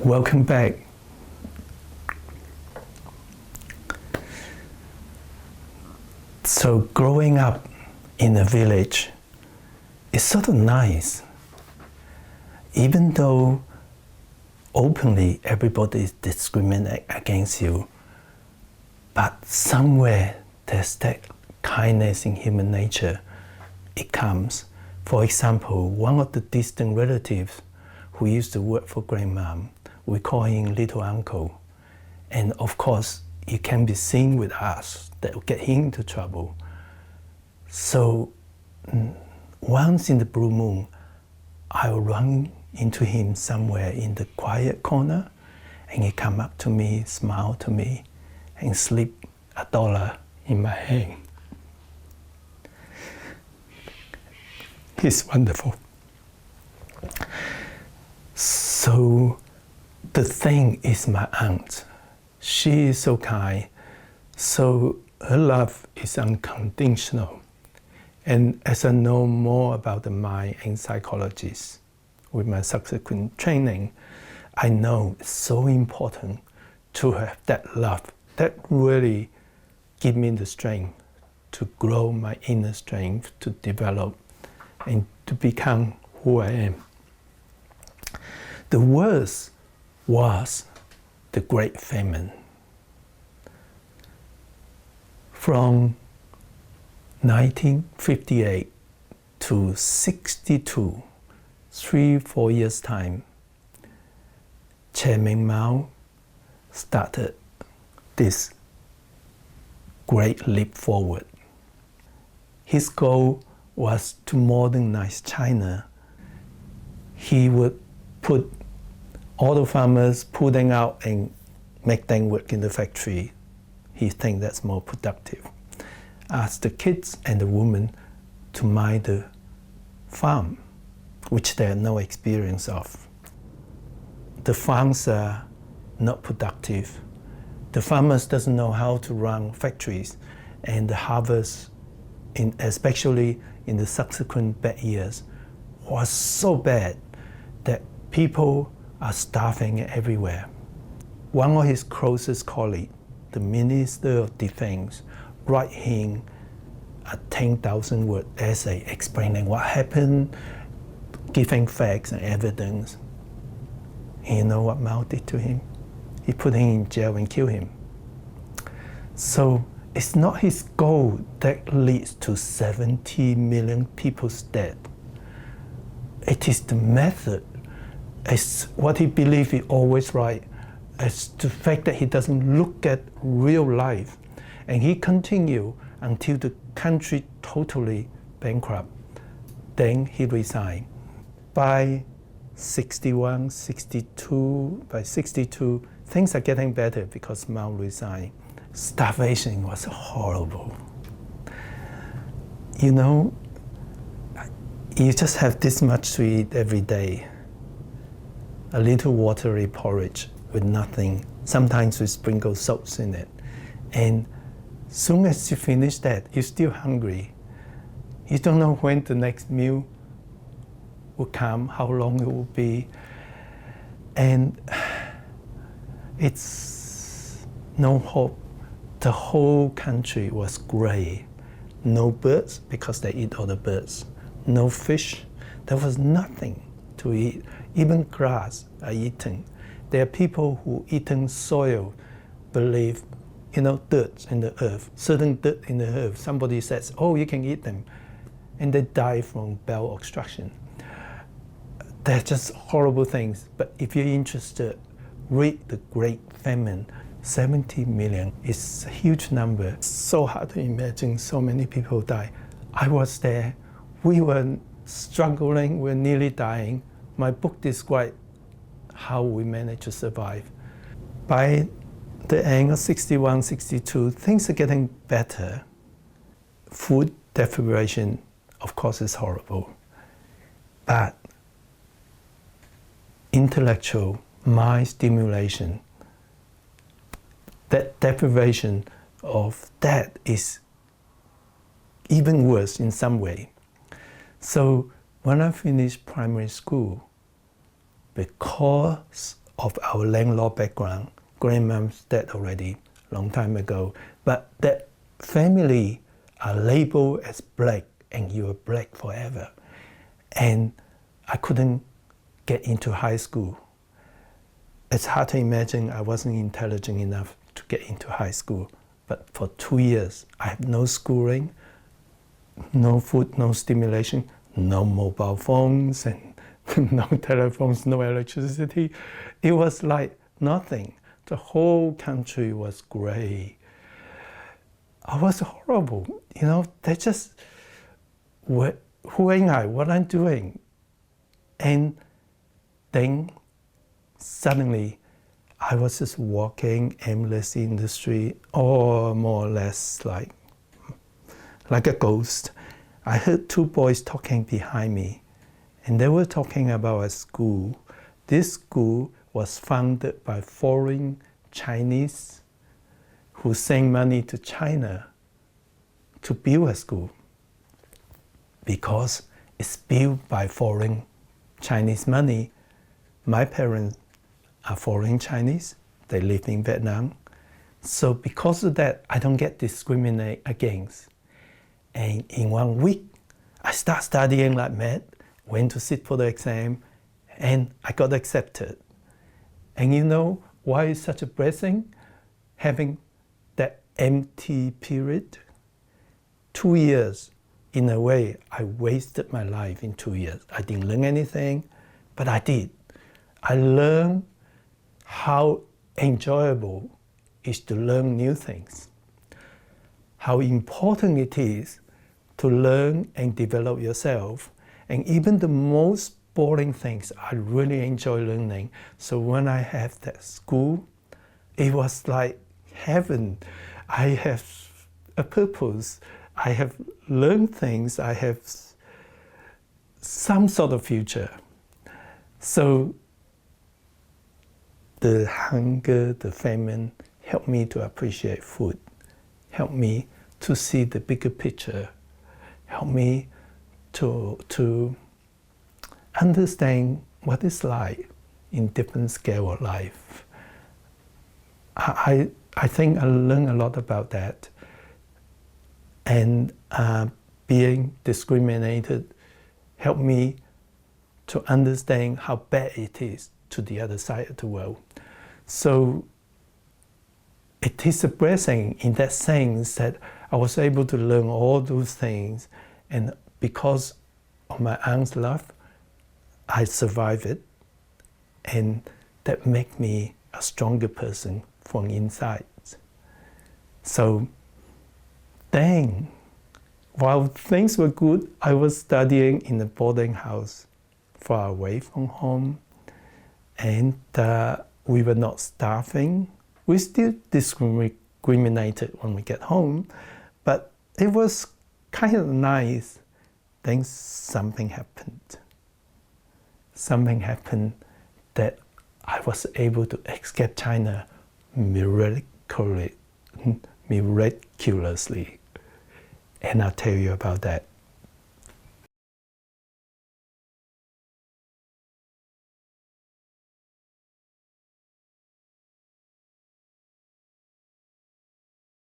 Welcome back. So growing up in a village is sort of nice, even though openly everybody is discriminating against you, but somewhere there's that kindness in human nature. It comes. For example, one of the distant relatives who used to work for grandmom, we call him little uncle. And of course, he can be seen with us that will get him into trouble. So once in the blue moon, I'll run into him somewhere in the quiet corner, and he come up to me, smile to me, and slip $1 in my hand. He's wonderful. So the thing is my aunt. She is so kind. So her love is unconditional. And as I know more about the mind and psychologists with my subsequent training, I know it's so important to have that love that really gives me the strength to grow my inner strength, to develop and to become who I am. The worst was the Great Famine. From 1958 to 62, 3-4 years time, Chairman Mao started this great leap forward. His goal was to modernize China. He would put all the farmers, pull them out and make them work in the factory. He thinks that's more productive. Ask the kids and the women to mind the farm, which they had no experience of. The farms are not productive. The farmers doesn't know how to run factories, and the harvest, especially in the subsequent bad years, was so bad that people are starving everywhere. One of his closest colleagues, the Minister of Defense, wrote him a 10,000-word essay explaining what happened, giving facts and evidence. And you know what Mao did to him? He put him in jail and killed him. So it's not his goal that leads to 70 million people's death. It is the method. It's what he believes is always right. It's the fact that he doesn't look at real life. And he continued until the country totally bankrupt. Then he resigned. By 61, 62, by 62, things are getting better because Mao resigned. Starvation was horrible. You know, you just have this much to eat every day. A little watery porridge with nothing. Sometimes we sprinkle salts in it. And soon as you finish that, you're still hungry. You don't know when the next meal will come, how long it will be. And it's no hope. The whole country was gray. No birds, because they eat all the birds. No fish. There was nothing to eat. Even grass are eaten. There are people who eaten soil, believe, dirt in the earth, certain dirt in the earth. Somebody says, oh, you can eat them. And they die from bowel obstruction. They're just horrible things. But if you're interested, read The Great Famine. 70 million is a huge number. It's so hard to imagine so many people die. I was there. We were struggling. We were nearly dying. My book describes how we managed to survive. By the end of 61, 62, things are getting better. Food deprivation, of course, is horrible. But intellectual mind stimulation, that deprivation of that is even worse in some way. So when I finished primary school, because of our landlord background. Grandmom's dead already, long time ago. But that family are labeled as black, and you are black forever. And I couldn't get into high school. It's hard to imagine I wasn't intelligent enough to get into high school. But for 2 years, I had no schooling, no food, no stimulation, no mobile phones, and no telephones, no electricity. It was like nothing. The whole country was gray. I was horrible. They just, who am I? What I'm doing? And then suddenly, I was just walking aimlessly in the street, or more or less like a ghost. I heard two boys talking behind me, and they were talking about a school. This school was founded by foreign Chinese who sent money to China to build a school, because it's built by foreign Chinese money. My parents are foreign Chinese. They live in Vietnam. So because of that, I don't get discriminated against. And in 1 week, I start studying like mad, went to sit for the exam, and I got accepted. And you know why it's such a blessing? Having that empty period. 2 years, in a way, I wasted my life in 2 years. I didn't learn anything, but I did. I learned how enjoyable it is to learn new things. How important it is to learn and develop yourself. And even the most boring things, I really enjoy learning. So when I have that school, it was like heaven. I have a purpose. I have learned things. I have some sort of future. So the hunger, the famine helped me to appreciate food, helped me to see the bigger picture, helped me to understand what it's like in different scale of life. I think I learned a lot about that. And being discriminated helped me to understand how bad it is to the other side of the world. So it is a blessing in that sense that I was able to learn all those things, and because of my aunt's love, I survived it, and that made me a stronger person from inside. So then, while things were good, I was studying in a boarding house far away from home, and we were not starving. We still discriminated when we get home, but it was kind of nice. Then something happened. Something happened that I was able to escape China miraculously. And I'll tell you about that.